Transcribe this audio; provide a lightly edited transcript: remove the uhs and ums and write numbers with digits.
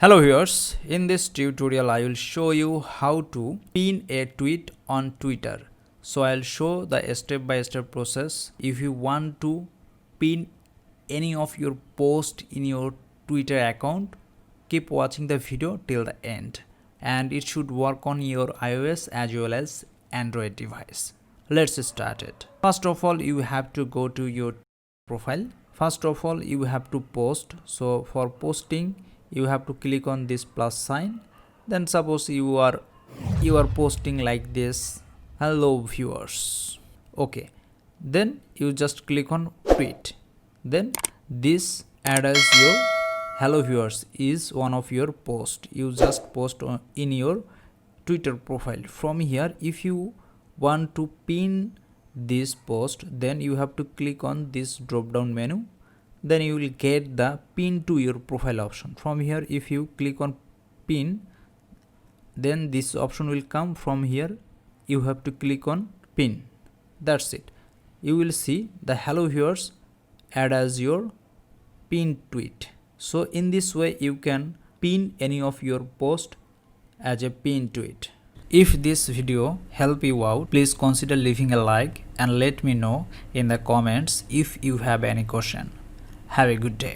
Hello viewers, in this tutorial I will show you how to pin a tweet on Twitter. So I'll show the step-by-step process. If you want to pin any of your post in your Twitter account, keep watching the video till the end, and it should work on your iOS as well as Android device. Let's start it. First of all, you have to go to your profile. First of all, you have to post. So for posting, you have to click on this plus sign. Then suppose you are posting like this, hello viewers. Okay, then you just click on tweet. Then this add as your hello viewers is one of your post. You just post in your Twitter profile. From here, if you want to pin this post, then you have to click on this drop down menu. Then you will get the pin to your profile option. From here, if you click on pin, then this option will come. From here you have to click on pin. That's it. You will see the hello viewers add as your pin tweet. So in this way you can pin any of your post as a pin tweet. If this video helped you out, please consider leaving a like and let me know in the comments if you have any question. Have a good day.